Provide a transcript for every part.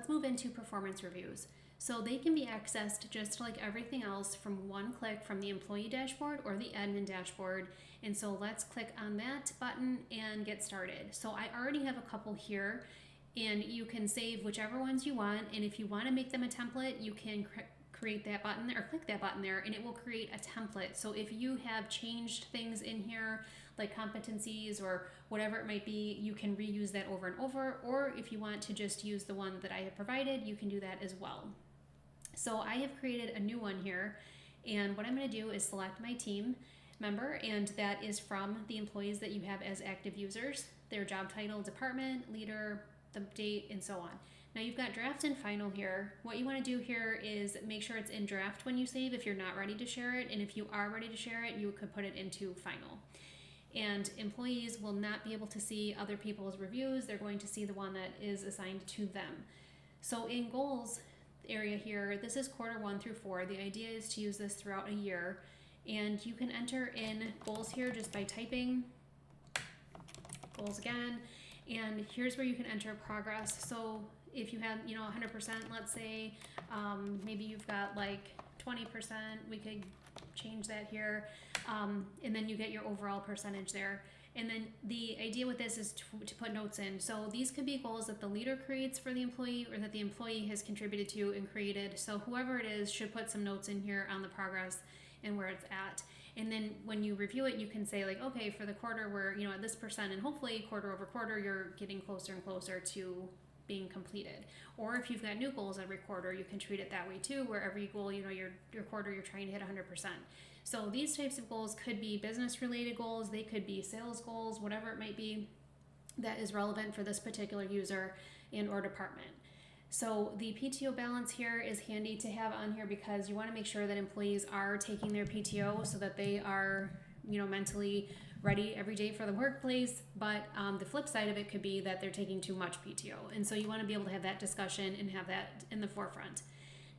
let's move into performance reviews. So they can be accessed just like everything else from one click from the employee dashboard or the admin dashboard. And so let's click on that button and get started. So I already have a couple here, and you can save whichever ones you want. And if you want to make them a template, you can create that button or click that button there, and it will create a template. So if you have changed things in here, like competencies or whatever it might be, you can reuse that over and over. Or if you want to just use the one that I have provided, you can do that as well. So I have created a new one here, and what I'm going to do is select my team member, and that is from the employees that you have as active users, their job title, department, leader, the date, and so on. Now you've got draft and final here. What you want to do here is make sure it's in draft when you save if you're not ready to share it, and if you are ready to share it, you could put it into final. And employees will not be able to see other people's reviews. They're going to see the one that is assigned to them. So in goals area here, this is Q1 through 4. The idea is to use this throughout a year, and you can enter in goals here just by typing goals again, and here's where you can enter progress. So if you have 100%, let's say, maybe you've got like 20%, we could change that here, and then you get your overall percentage there. And then the idea with this is to put notes in. So these could be goals that the leader creates for the employee, or that the employee has contributed to and created. So whoever it is should put some notes in here on the progress and where it's at. And then when you review it, you can say like, okay, for the quarter we're at this percent, and hopefully quarter over quarter you're getting closer and closer to being completed. Or if you've got new goals every quarter, you can treat it that way too, where every goal, your quarter, you're trying to hit 100%. So these types of goals could be business related goals, they could be sales goals, whatever it might be that is relevant for this particular user and or department. So the PTO balance here is handy to have on here because you want to make sure that employees are taking their PTO so that they are mentally ready every day for the workplace. But the flip side of it could be that they're taking too much PTO, and so you want to be able to have that discussion and have that in the forefront.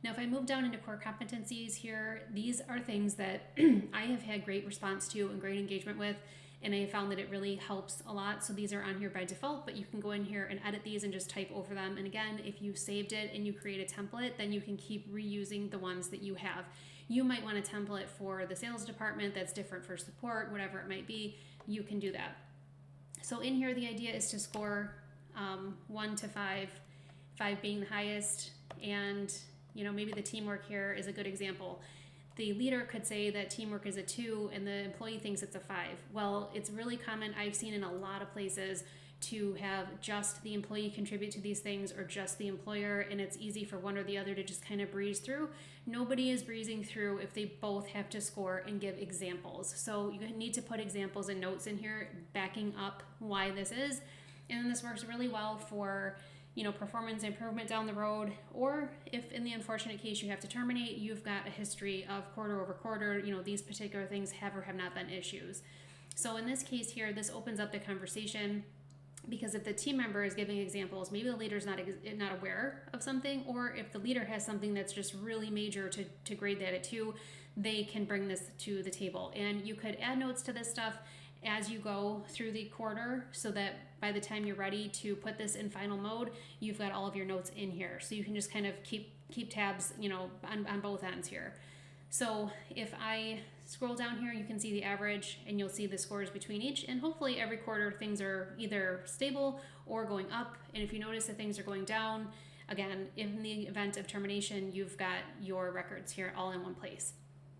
Now if I move down into core competencies here, these are things that I have had great response to and great engagement with, and I found that it really helps a lot. So these are on here by default, but you can go in here and edit these and just type over them. And again, if you saved it and you create a template, then you can keep reusing the ones that you have. You might want a template for the sales department that's different for support, whatever it might be, you can do that. So in here, the idea is to score 1 to 5, 5 being the highest, and maybe the teamwork here is a good example. The leader could say that teamwork is a 2 and the employee thinks it's a 5. Well, it's really common, I've seen in a lot of places, to have just the employee contribute to these things or just the employer, and it's easy for one or the other to just kind of breeze through. Nobody is breezing through if they both have to score and give examples. So you need to put examples and notes in here backing up why this is. And this works really well for performance improvement down the road, or if in the unfortunate case you have to terminate, you've got a history of quarter over quarter, these particular things have or have not been issues. So in this case here, this opens up the conversation, because if the team member is giving examples, maybe the leader's not aware of something, or if the leader has something that's just really major to grade that at 2, they can bring this to the table. And you could add notes to this stuff as you go through the quarter, so that by the time you're ready to put this in final mode, you've got all of your notes in here. So you can just kind of keep tabs, on both ends here. So if I scroll down here, you can see the average, and you'll see the scores between each, and hopefully every quarter things are either stable or going up. And if you notice that things are going down, again, in the event of termination, you've got your records here all in one place.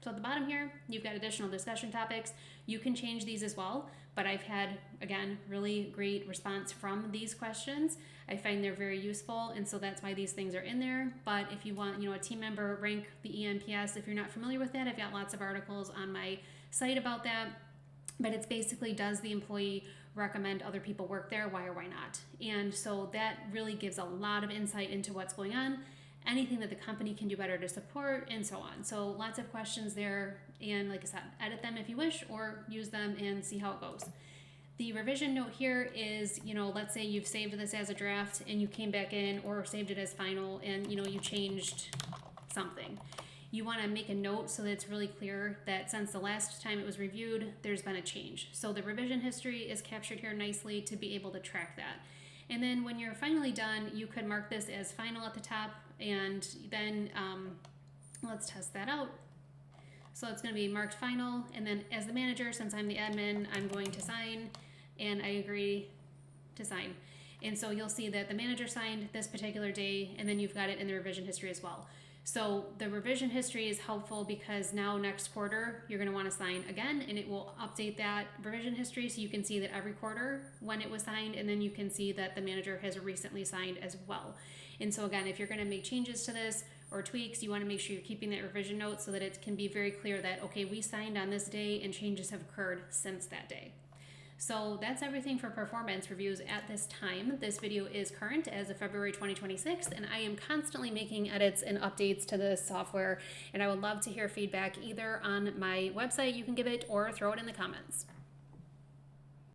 So at the bottom here, you've got additional discussion topics. You can change these as well, but I've had, again, really great response from these questions. I find they're very useful, and so that's why these things are in there. But if you want, a team member rank the ENPS, if you're not familiar with that, I've got lots of articles on my site about that. But it's basically, does the employee recommend other people work there? Why or why not? And so that really gives a lot of insight into what's going on, anything that the company can do better to support, and so on. So lots of questions there, and like I said, edit them if you wish, or use them and see how it goes. The revision note here is, let's say you've saved this as a draft and you came back in, or saved it as final, and you changed something. You want to make a note so that it's really clear that since the last time it was reviewed, there's been a change. So the revision history is captured here nicely to be able to track that. And then when you're finally done, you could mark this as final at the top, and then let's test that out. So it's going to be marked final, and then as the manager, since I'm the admin, I'm going to sign, and I agree to sign. And so you'll see that the manager signed this particular day, and then you've got it in the revision history as well. So the revision history is helpful because now next quarter, you're going to want to sign again, and it will update that revision history so you can see that every quarter when it was signed, and then you can see that the manager has recently signed as well. And so again, if you're going to make changes to this or tweaks, you want to make sure you're keeping that revision note so that it can be very clear that, okay, we signed on this day and changes have occurred since that day. So that's everything for performance reviews at this time. This video is current as of February 2026, and I am constantly making edits and updates to this software, and I would love to hear feedback either on my website, you can give it, or throw it in the comments.